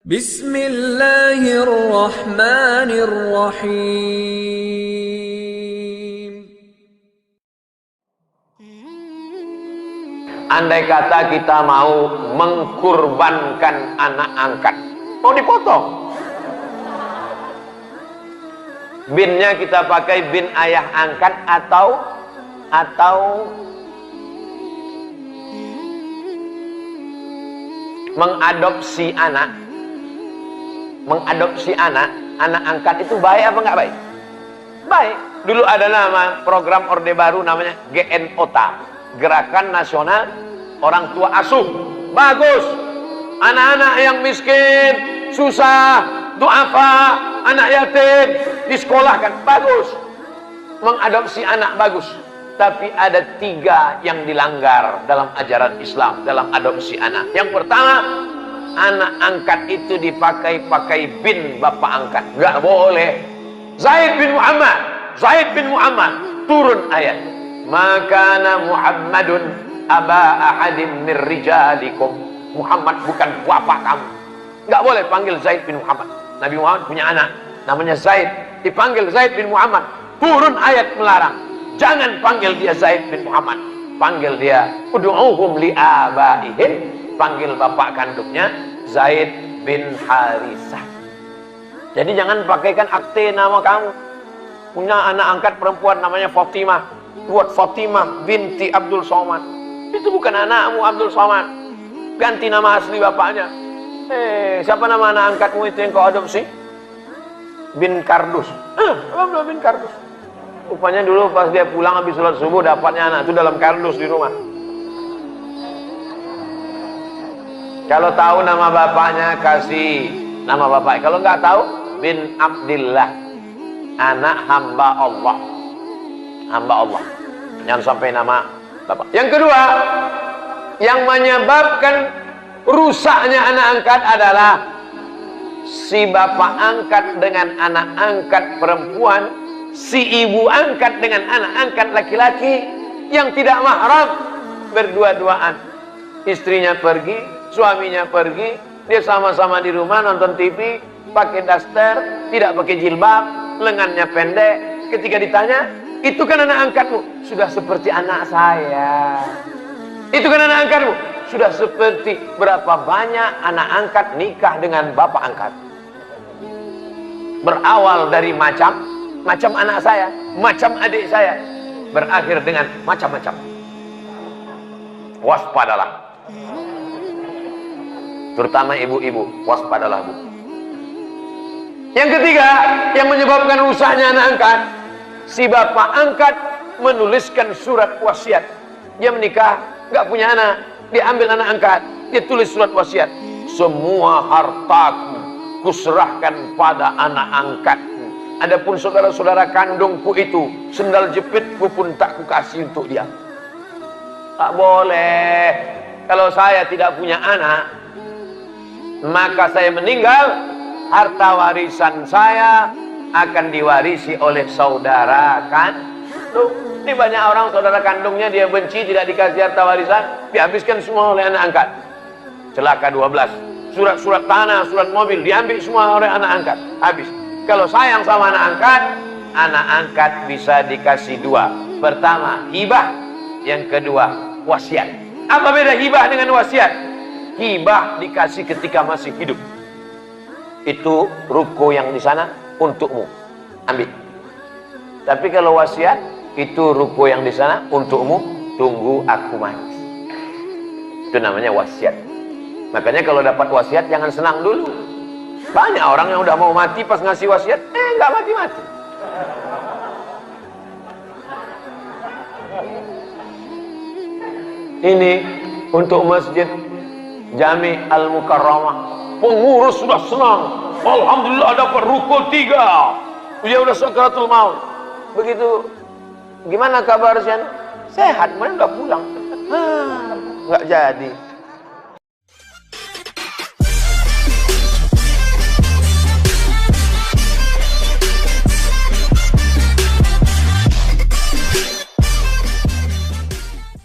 Bismillahirrahmanirrahim. Andai kata kita mau mengkurbankan anak angkat, mau dipotong, binnya kita pakai bin ayah angkat atau mengadopsi anak angkat itu baik apa enggak baik? Baik. Dulu ada nama program Orde Baru namanya GNOTA, Gerakan Nasional Orang Tua Asuh. Bagus. Anak-anak yang miskin, susah, duafa, anak yatim disekolahkan, bagus. Mengadopsi anak bagus. Tapi ada 3 yang dilanggar dalam ajaran Islam dalam adopsi anak. Yang pertama, anak angkat itu dipakai bin bapak angkat, nggak boleh. Zaid bin Muhammad turun ayat, makana Muhammadun aba ahadim min rijalikum. Muhammad bukan bapak kamu, nggak boleh panggil Zaid bin Muhammad. Nabi Muhammad punya anak namanya Zaid, dipanggil Zaid bin Muhammad. Turun ayat melarang, jangan panggil dia Zaid bin Muhammad, panggil dia ud'uhum li abaihim, panggil bapak kandungnya Zaid bin Harisah. Jadi jangan pakaikan akte nama kamu. Punya anak angkat perempuan namanya Fatimah, buat Fatimah binti Abdul Somad. Itu bukan anakmu Abdul Somad, ganti nama asli bapaknya. Siapa nama anak angkatmu itu yang kau adopsi? Bin Kardus. Abdullah bin Kardus. Rupanya dulu pas dia pulang habis sholat subuh dapatnya anak itu dalam kardus di rumah. Kalau tahu nama bapaknya kasih nama bapak. Kalau nggak tahu, bin Abdillah, anak hamba Allah. Hamba Allah. Jangan sampai nama bapak. Yang kedua, yang menyebabkan rusaknya anak angkat adalah si bapak angkat dengan anak angkat perempuan, si ibu angkat dengan anak angkat laki-laki yang tidak mahram, berdua-duaan. Istrinya pergi, suaminya pergi, dia sama-sama di rumah nonton TV, pakai daster, tidak pakai jilbab, lengannya pendek. Ketika ditanya, itu kan anak angkatmu? Sudah seperti anak saya. Itu kan anak angkatmu? Sudah seperti berapa banyak anak angkat nikah dengan bapak angkat. Berawal dari macam anak saya, macam adik saya, berakhir dengan macam-macam. Waspadalah. Terutama ibu-ibu, waspadalah bu. Yang ketiga, yang menyebabkan rusaknya anak angkat, si bapak angkat menuliskan surat wasiat. Dia menikah, nggak punya anak, dia ambil anak angkat, dia tulis surat wasiat. Semua hartaku kuserahkan pada anak angkatku. Adapun saudara-saudara kandungku itu, sendal jepitku pun tak kukasih untuk dia. Tak boleh. Kalau saya tidak punya anak, maka saya meninggal, harta warisan saya akan diwarisi oleh saudara kandung. Ini banyak orang saudara kandungnya dia benci, tidak dikasih harta warisan, dihabiskan semua oleh anak angkat. Celaka 12. Surat-surat tanah, surat mobil diambil semua oleh anak angkat, habis. Kalau sayang sama anak angkat bisa dikasih 2. Pertama, hibah. Yang kedua, wasiat. Apa beda hibah dengan wasiat? Hibah dikasih ketika masih hidup. Itu ruko yang di sana untukmu, ambil. Tapi kalau wasiat, itu ruko yang di sana untukmu, tunggu aku mati. Itu namanya wasiat. Makanya kalau dapat wasiat jangan senang dulu. Banyak orang yang udah mau mati pas ngasih wasiat, nggak mati-mati. Ini untuk masjid Jami Al-Mukarramah, pengurus sudah senang. Alhamdulillah dapat rukun 3. Dia udah sakaratul maut. Begitu, gimana kabarnya? Sehat, mana udah pulang. Nggak jadi.